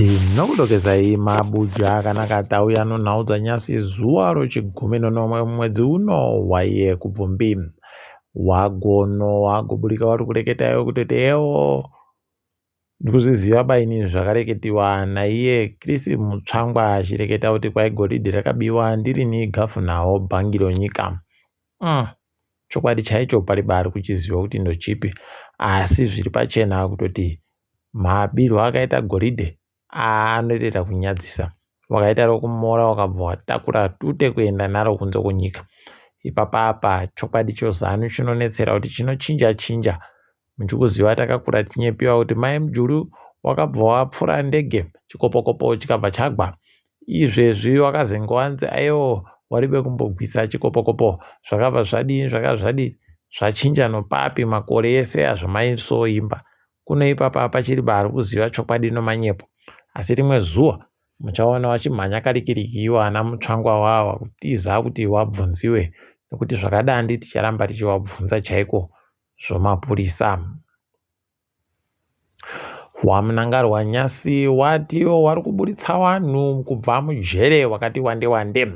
Ndinokudokezai mabuja akanaka tauya anonhaudza nyasi zuva rochigumi nonomwe mwedzi uno waiye kubvumbi wagono wagoburika vari kureketayo kutoti ewo ndikuzviziva baini zvakareketiwa naiye Chris Mutsvangwa achireketa kuti kwai goridhe rakabiwa ndirini gavhuna bhangi renyika. Chokwadi chaicho paribari kuchiziva kuti ndochipi, asi zviri pachena kutoti mabirwo akaita goridhe anoita kunyadzisa. Wakaita rokumora wakabva watakura tute kuenda naro kunze kwenyika. Ipapapa chokwadi chozano chinonetsera kuti chinochinja muchikuziva takakura tinyepiwa kuti mai mujuru wakabva wapfura ndege chikopokopo chikabva chagwa. Izvezvi wakazengovanzi aiwo waribe kumbogwisa chikopokopo zvakabva zvadii zvachinja nopapi makore ese azvamaisoimba. Kuno ipapa pachiri bari kuziva chokwadi nomanyepo. Asi rimwe zuva muchaona wachimhanya karikiriki iwo ana Mutsvangwa wawa kutiza kuti wabvunziwe, nekuti zvakadai ticharamba tichiwabvunza chaiko zvomapurisa. Hwamunangarwa nyasi watiwo wari kuburitsa wanhu kubva mujere wakati wande wande.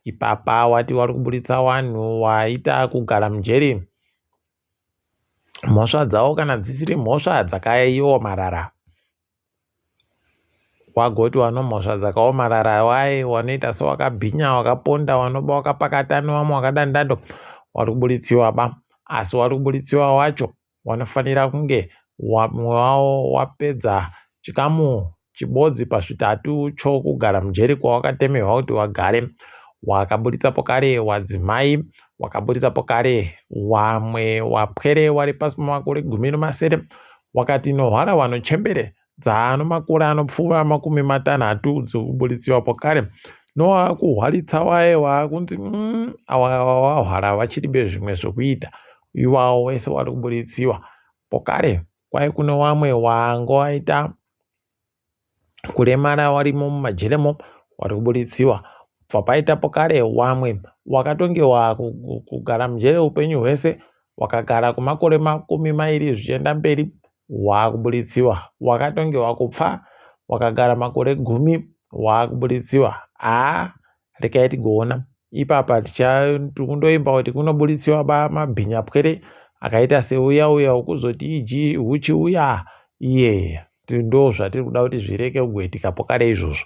Ipapa wati wari kuburitsa wanhu waita kugara mujere mhosva dzavo kana dzisiri mhosva dzakaomarara. Wagoti wano mhosva dzakaomarara wai wanoita sewakabhinya wakaponda wanoba wakapakata nevamwe wakadandando wari kuburitsiwa ba. Asi wari kuburitsiwa wacho wanofanira kunge mumwe wavo wapedza chikamu chibodzi pazvitatu chokugara mujeri kwawakatemerwa kuti wagare. Wakaburitsapo kare wadzimai, wakaburitsapo kare wamwe wapwere wari pasi pemakore 18, wakati nohwara wanochembere dzaano makore anopfuura 60 dzokuburitsiwapo kare. Nowakuhwaritsa waye wakunzi awa wahwara vachiribe zvimwe zvokuita. Iwawo wese wari kuburitsiwa pokare. Kwai kuno wamwe wango waita kuremara warimo mumajeremo wari kuburitsiwa. Paitapo kare wamwe wakatongewa kugara mujere upenyu hwese wakagara kumakore 20 zvichienda mberi wakuburitsiwa. Wakatongewa kupfa wakagara makore 10 wakuburitsiwa. Rekai tigoona ipapa tikundoimba kuti kunoburitsiwa mabhinya pwere akaita seuya ukuzoti iji uchiuya iye ndo zvatiri kuda kuti zvireke kugoitika pokare izvozvo.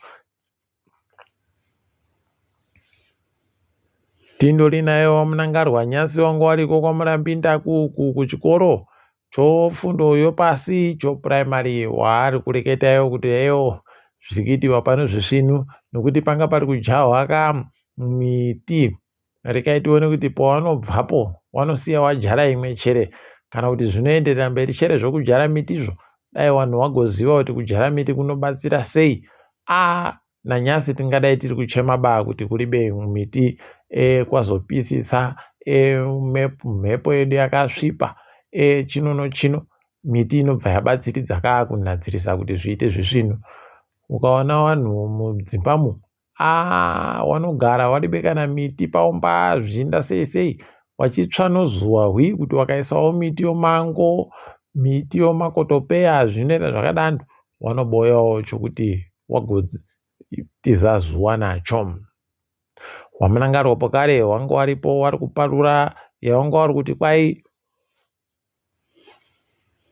Tindori nayo munangarwa nyasi wangu wariko kwamurambinda kuchikoro chofundo yopasi chopuraimari waari kureketayo kuti eyo zvirikuitiwa pano zvisvinu nokuti panga pari kujahwa miti. Rekai tione kuti pawanobvapo wanosiya wajara imwe chere kana kuti zvinoenderera mberi chere zvokujara mitizvo. Dai wanhu wagoziva kuti kujara miti kunobatsira sei. Nanyasi tingadai tiri kuchema baa kuti kuribe miti kwazopisisa mhepo yedu yakasvipa chino miti inobva yabatsiridza kunadzirisa kuti zviite zvisvinu. Ukaona vanhu mudzimbamo wanogara waribe kana miti paumba zvichienda sei wachitsva nozuva kuti wakaisawo miti yomango, miti yomakotopeya zvinoita zvakadando wanoboyawo chokuti wagotiza zuva nacho. Wamunangarwapo kare wanga waripo wari kuparura yawanga wari kuti kwai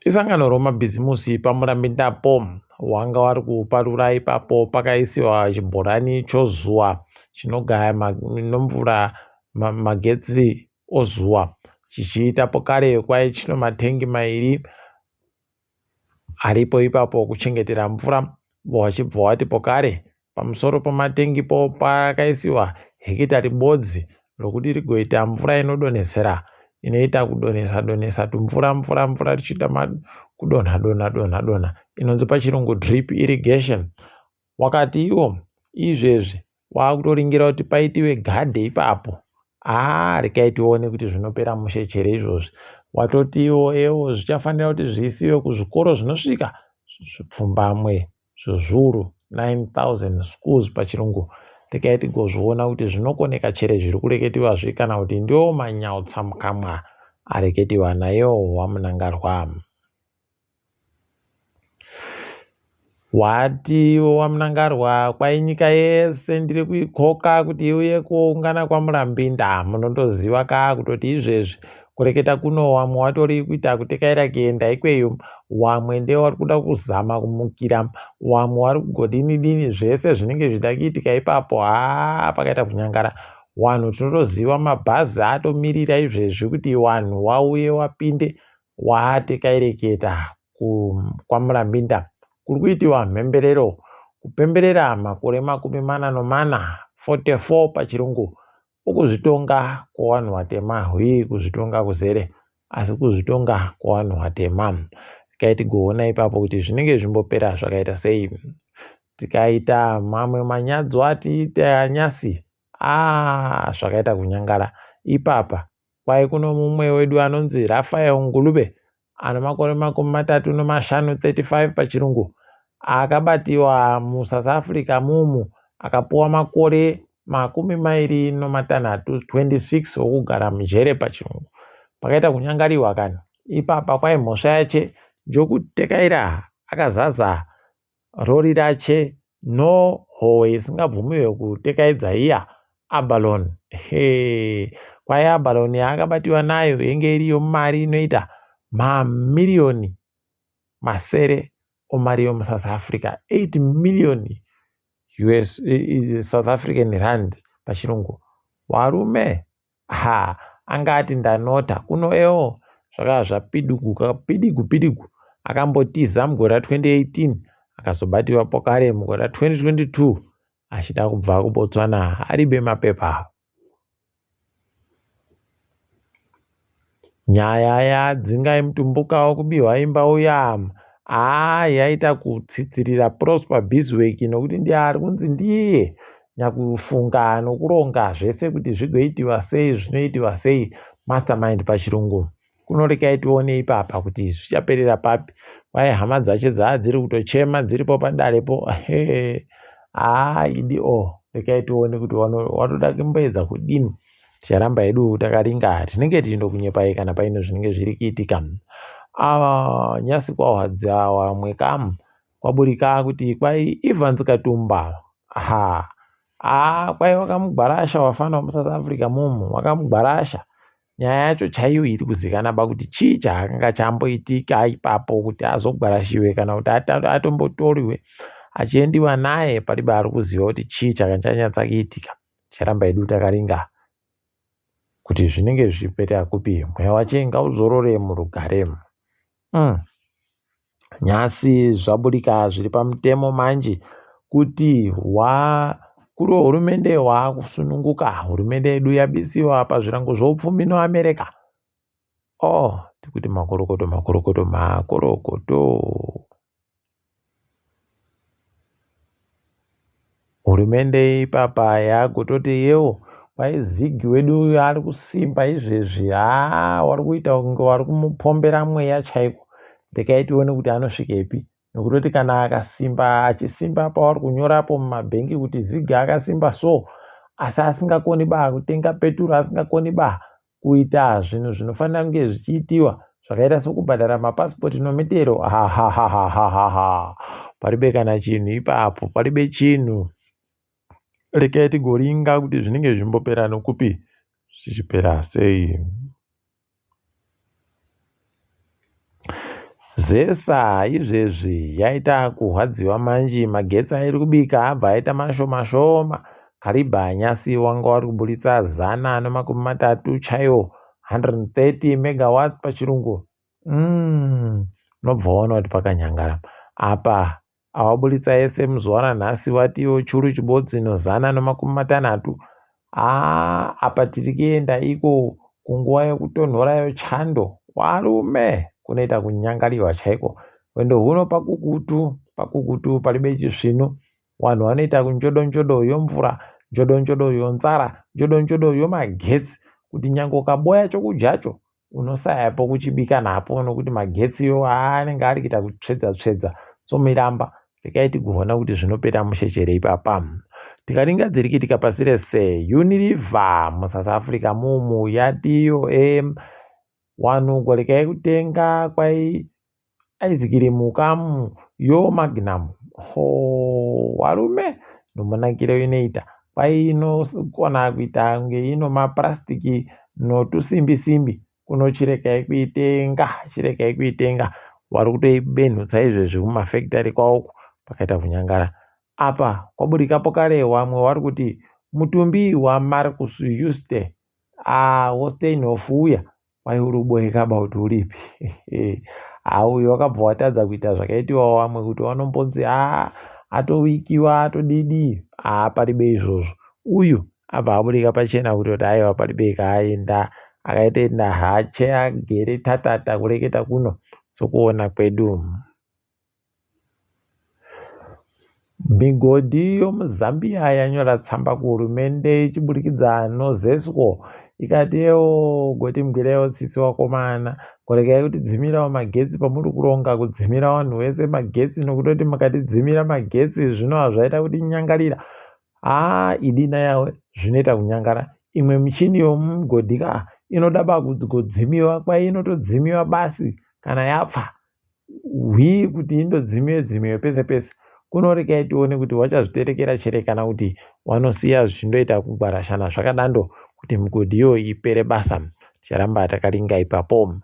isangano romabhizimusi pamurambindapo wanga wari kuparura ipapo pakaisiwa chibhorani chozuva chinogaya nomvura magetsi ozuva chichiitapo kare kwai chino matengi 2 aripo ipapo kuchengetera mvura. Wachibva watipo kare pamusoro pematengipo pakaisiwa hekitari bodzi rokuti rigoita mvura inodonhesera inoita kudonhesa tumvura tichiita kudonha inonzi pachirungu drip irrigation. Wakati iwo izvezvi wakutoringira kuti paitiwe gadhe ipapo. Rekai tione kuti zvinopera mushechere izvozvi. Watotiwo ewo zvichafanira kuti zviisiwe kuzvikoro zvinosvika zvipfumbamwe zvezviuru 9,000 schools pachirungu. Rekai tigozviona kuti zvinokoneka chere zviri kureketiwa kana kuti ndio manyautsa mukamwa areketiwa nayo wamunangarwa. Watiwo wamunangarwa kwai nyika yese ndiri kuikoka kuti iuye kuungana kwaMurambinda. Munondoziva kutoti izvezvi kureketa kuno wamwe watori kuita kutekaira kuenda ikweyo, wamwe ndevari kuda kuzama kumukira, wamwe vari kugodini zvese zvinenge zvida kuitika ipapo. Pakaita kunyangara. Wanhu tinotoziva mabhazi atomirira izvezvi kuti wanhu wauye wapinde watekaireketa kwaMurambinda. Kuri kuitiwa mhemberero kupemberera makore 44 44 pachirungu ukuzvitonga kwevanhu vatema, kuzvitonga kuzere asi kuzvitonga kwevanhu vatema. Tikaigoona ipapo kuti zvinenge zvimbopera zvakaita sei. Tikaita mamwe manyadzo atiita nyasi zvakaita kunyangara. Ipapa kwai kuno mumwe wedu anonzi Rafael Ngulube ana makore 35 35 pachirungu akabatiwa muSouth Africa mumu akapuwa makore 26 26 okugara mujere pachirungu. Pakaita kunyangariwa kana ipapa kwai mhosva yache ndokutekaira akazaza rori rache nohowe isingabvumiwe kutekaidza iya abalone. Kwai abalone yaakabatiwa nayo yenge iriyo mari inoita mamiriyoni masere omari yomuSouth Africa, 8 million US South African rand pachirungu. Warume angati ndanota kuno ewo zvakava zvapidiguka pidigu akambotiza mugore ra2018 akazobatiwa pokare mugore ra2022 achida kubva kuBotswana aribe mapepa. Nyaya yadzinga mutumbukawo kubiwa imba uya yaita kutsidzirira Prosper Bizwek nokuti ndiye ari kunzi ndiye nyakufunga nokuronga zvese kuti zvigoitiwa sei zvinoitiwa sei, mastermind pachirungu. Kunorekai tione ipapa kuti zvichaperera papi. Kwai hama dzache dziri kutochema dziripo padarepo. Rekai tione kuti watoda kumboedza kudini. Ticharamba hedu takaringa, tinenge tichinokunyepai kana paine zvinenge zviri kuitika. Nyasi kwahwadza wamwe kamu kwaburika kuti kwai Evans Katumba kwai wakamugwarasha wafana wemuSouth Africa mumu, wakamugwarasha. Nyaya yacho chaiyo iri kuzikana kuti chii chaakanga chamboitika ipapo kuti azogwarashiwe kana kuti atombotoriwe achiendiwa naye paribe ari kuziva kuti chii chakanyatsa kuitika. Ticharamba hedu takaringa kuti zvinenge zvichipera kupi. Mweya wache ngauzorore murugare. Nyasi zvaburika zviri pamutemo manje kuti kuri hurumende waakusununguka. Hurumende yedu yabisiwa pazvirango zvoupfumi noAmerica. Tikuti makorokoto. Hurumende ipapa yagototi yewo kwai Ziggy wedu uyu ari kusimba izvezvi wari kuita kunge wari kumupombera mweya chaiko. Rekai tione kuti anosvikepi, nokutoti kana akasimba achisimba pavari kunyorapo mumabhengi kuti Ziggy akasimba so asi asingakoni kutenga peturo, asingakoni kuita zvinhu zvinofanira kunge zvichiitiwa zvakaita sokubhadhara mapasipoti nomitero. Paribe kana chinhu ipapo, paribe chinhu. Rekai tigoringa kuti zvinenge zvimbopera nokupi, zvichipera sei. Zesa izvezvi yaita kuhwadziwa manje, magetsi airi kubika abva aita mashoma. Karibha nyasi wanga wari kuburitsa 130 chaiwo, 130 megawatts pachirungu. Nobva waona kuti pakanyangara. Apa awaburitsa ese muzuva ranhasi watiwo churu chibodzi no160. Apa tiri kuenda iko kunguva yekutonhorayo chando. Warume kunoita kunyangariwa chaiko. Wendo huno pakukutu paribe chisvino. Wanhu vanoita kunjodo yomvura, njodo yonzara, njodo yomagetsi kuti nyange ukaboya chokujacho unosayapo kuchibika napo nokuti magetsiyo anenge ari kuita kutsvedza somiramba. Rekai tigoona kuti zvinopera musheshere ipapa. Tikaringa dziri kuitika pasi rese, Unilever muSouth Africa mumu yatiyo wanhu gorekai kutenga kwai ice cream kamu yo Magnum Varume nomunakiro inoita kwai inokona kuita kunge ino mapurasitiki notusimbi kunochiregai kuitenga vari kutoibenhutsa izvezvi kumafekitari kwavo uku pakaita kunyangara. Apa kwaburikapo kare vamwe vari kuti mutumbi waMarcus Jooste Steinhoff uya wai uri kuboekaba kuti uripi. Uyu wakabva watadza kuita zvakaitiwa vamwe kuti vanombonzi atowikiwa atodidi paribe izvozvo. Uyu abva aburika pachena kuti aiwa paribe kaaenda akaitoenda hache agere tatata kureketa kuno sokuona kwedu. Migodhi yomuZambia yanyora tsamba kuhurumende ichiburikidza noZESCO ikati goti mugwirewo tsitsi wakomana kuregai kutidzimirawo magetsi pamuri kuronga kudzimira vanhu vese magetsi nokutoti makatidzimira magetsi zvino hazvaita kuti nyangarira. Idina yawe zvinoita kunyangara. Imwe michini yomugodhi inoda kudzimiwa kwai inotodzimiwa basi kana yapfa kuti indodzimiwe pese pese. Kunoregai tione kuti wachazviterekera chere kana kuti wanosiya zvichindoita kugwarashana zvakadando kuti migodhi iyo ipere basa. Ticharamba takaringa ipapo.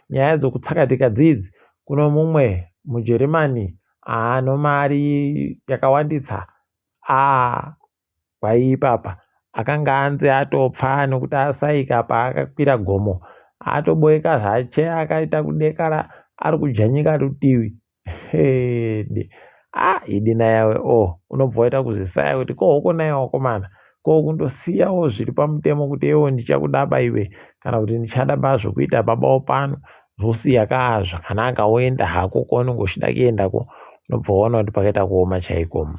Nyaya dzokutsakatika dzidzi kuno mumwe muJeremani anomari yakawanditsa kwaipapa akanga anzi atopfa nokuti asaika paakakwira gomo atoboeka hache akaita kudekara ari kujanyika rutivi. Idina yawe unobva waita kuzisaya kuti kohokona wakomana kundosiyawo zviri pamutemo kuti iwo ndichakudaba iwe kana kuti ndichadaba zvokuita babawo pano zvosiya zvakanaka woenda hako kwaunongochida kuendako. Unobva waona kuti pakaita kuoma chaiko.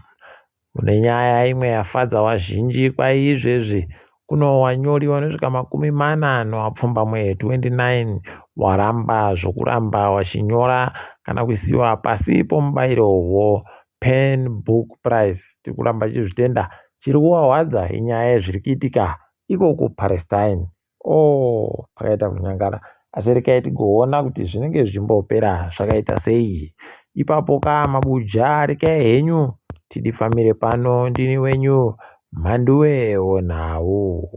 Mune nyaya imwe yafadza vazhinji kwai izvezvi kuno wanyori vanosvika 40 29 waramba zvokuramba wachinyora kana kuisiwa pasi pomubairo pen book prize. Tikuramba chizvitenda chiri kuwahwadza inyaya yezviri kuitika ikoko Palestine. Pakaita kunyangara asi regai tigoona kuti zvinenge zvichimbopera zvakaita sei. Ipapo mabuja regai henyu tidifamire pano. Ndini wenyu Mhanduwe Onhau.